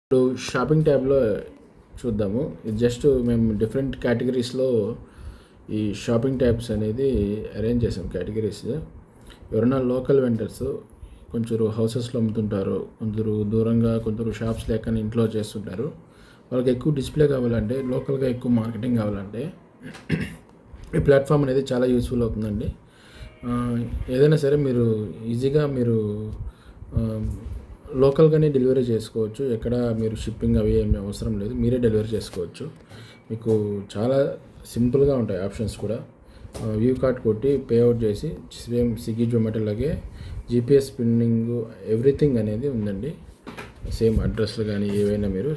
ఇప్పుడు షాపింగ్ ట్యాబ్లో చూద్దాము. ఇది జస్ట్ మేము డిఫరెంట్ కేటగిరీస్లో ఈ షాపింగ్ ట్యాబ్స్ అనేది అరేంజ్ చేసాం కేటగిరీస్. ఎవరైనా లోకల్ వెండర్స్ కొంచెం హౌసెస్లో అమ్ముతుంటారు, కొందరు దూరంగా, కొందరు షాప్స్ లేకని ఇంట్లో చేస్తుంటారు. వాళ్ళకి ఎక్కువ డిస్ప్లే కావాలంటే, లోకల్గా ఎక్కువ మార్కెటింగ్ కావాలంటే ఈ ప్లాట్ఫామ్ అనేది చాలా యూస్ఫుల్ అవుతుందండి. ఏదైనా సరే మీరు ఈజీగా లోకల్గానే డెలివరీ చేసుకోవచ్చు. ఎక్కడ మీరు షిప్పింగ్ అవి ఏమి అవసరం లేదు, మీరే డెలివరీ చేసుకోవచ్చు. మీకు చాలా సింపుల్గా ఉంటాయి ఆప్షన్స్ కూడా. వ్యూ కార్డ్ కొట్టి పేఅవుట్ చేసి సేమ్ స్విగ్గీ జొమాటో లాగే జీపీఎస్ పిన్నింగ్ ఎవ్రీథింగ్ అనేది ఉందండి. సేమ్ అడ్రస్లు కానీ ఏవైనా మీరు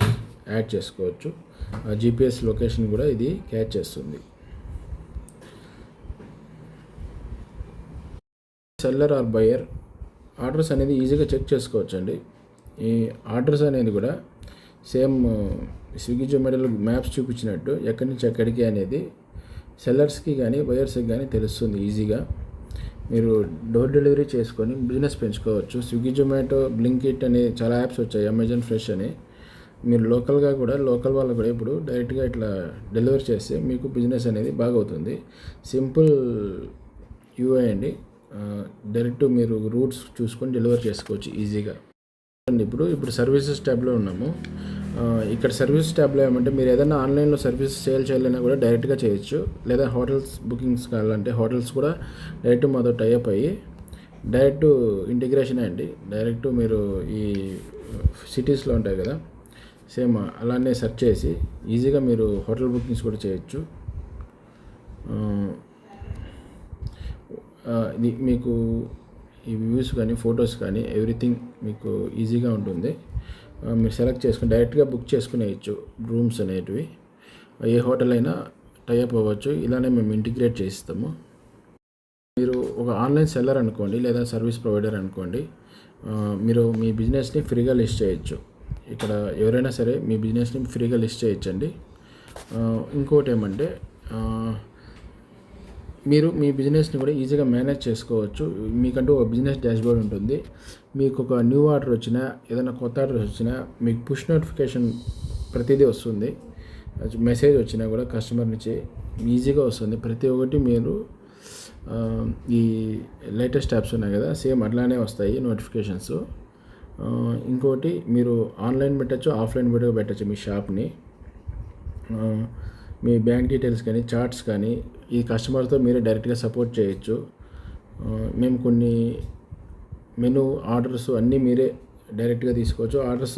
యాడ్ చేసుకోవచ్చు. జీపీఎస్ లొకేషన్ కూడా ఇది క్యాచ్ చేస్తుంది. సెల్లర్ ఆర్ బయర్ ఆర్డర్స్ అనేది ఈజీగా చెక్ చేసుకోవచ్చు అండి. ఈ ఆర్డర్స్ అనేది కూడా సేమ్ స్విగ్గీ జొమాటోలో మ్యాప్స్ చూపించినట్టు ఎక్కడి నుంచి ఎక్కడికి అనేది సెల్లర్స్కి కానీ బయర్స్కి కానీ తెలుస్తుంది ఈజీగా. మీరు డోర్ డెలివరీ చేసుకొని బిజినెస్ పెంచుకోవచ్చు. స్విగ్గీ జొమాటో, బ్లింకిట్ అనే చాలా యాప్స్ వచ్చాయి, అమెజాన్ ఫ్రెష్ అని. మీరు లోకల్గా కూడా లోకల్ వాళ్ళు కూడా ఇప్పుడు డైరెక్ట్గా ఇట్లా డెలివరీ చేస్తే మీకు బిజినెస్ అనేది బాగా అవుతుంది. సింపుల్ యూఐ అండి. డైరెక్ట్ మీరు రూట్స్ చూసుకొని డెలివరీ చేసుకోవచ్చు ఈజీగా. ఇప్పుడు సర్వీసెస్ ట్యాబ్లో ఉన్నాము. ఇక్కడ సర్వీస్ ట్యాబ్లో ఏమంటే మీరు ఏదైనా ఆన్లైన్లో సర్వీస్ సేల్ చేయాలన్నా కూడా డైరెక్ట్గా చేయొచ్చు. లేదా హోటల్స్ బుకింగ్స్ కావాలంటే హోటల్స్ కూడా డైరెక్ట్ మాతో టైఅప్ అయ్యి డైరెక్ట్ ఇంటిగ్రేషన్ అండి. డైరెక్ట్ మీరు ఈ సిటీస్లో ఉంటాయి కదా, సేమ్ అలానే సెర్చ్ చేసి ఈజీగా మీరు హోటల్ బుకింగ్స్ కూడా చేయొచ్చు. ఇది మీకు ఈ వ్యూస్ కానీ ఫొటోస్ కానీ ఎవ్రీథింగ్ మీకు ఈజీగా ఉంటుంది. మీరు సెలెక్ట్ చేసుకుని డైరెక్ట్గా బుక్ చేసుకునేయచ్చు. రూమ్స్ అనేటివి ఏ హోటల్ అయినా టైఅప్ అవ్వచ్చు. ఇలానే మేము ఇంటిగ్రేట్ చేయిస్తాము. మీరు ఒక ఆన్లైన్ సెల్లర్ అనుకోండి, లేదా సర్వీస్ ప్రొవైడర్ అనుకోండి, మీరు మీ బిజినెస్ని ఫ్రీగా లిస్ట్ చేయొచ్చు. ఇక్కడ ఎవరైనా సరే మీ బిజినెస్ని ఫ్రీగా లిస్ట్ చేయొచ్చండి. ఇంకోటి ఏమంటే మీరు మీ బిజినెస్ని కూడా ఈజీగా మేనేజ్ చేసుకోవచ్చు. మీకంటూ ఒక బిజినెస్ డాష్బోర్డ్ ఉంటుంది. మీకు ఒక న్యూ ఆర్డర్ వచ్చినా, ఏదైనా కొత్త ఆర్డర్ వచ్చినా మీకు పుష్ నోటిఫికేషన్ ప్రతిదీ వస్తుంది. మెసేజ్ వచ్చినా కూడా కస్టమర్ నుంచి ఈజీగా వస్తుంది. ప్రతి ఒక్కటి మీరు ఈ లేటెస్ట్ యాప్స్ ఉన్నాయి కదా, సేమ్ అట్లానే వస్తాయి నోటిఫికేషన్స్. ఇంకోటి మీరు ఆన్లైన్ పెట్టచ్చు, ఆఫ్లైన్ కూడా పెట్టచ్చు మీ షాప్ని. మీ బ్యాంక్ డీటెయిల్స్ కానీ చార్ట్స్ కానీ ఈ కస్టమర్తో మీరే డైరెక్ట్గా సపోర్ట్ చేయొచ్చు. మేము కొన్ని మెనూ ఆర్డర్స్ అన్నీ మీరే డైరెక్ట్గా తీసుకోవచ్చు. ఆర్డర్స్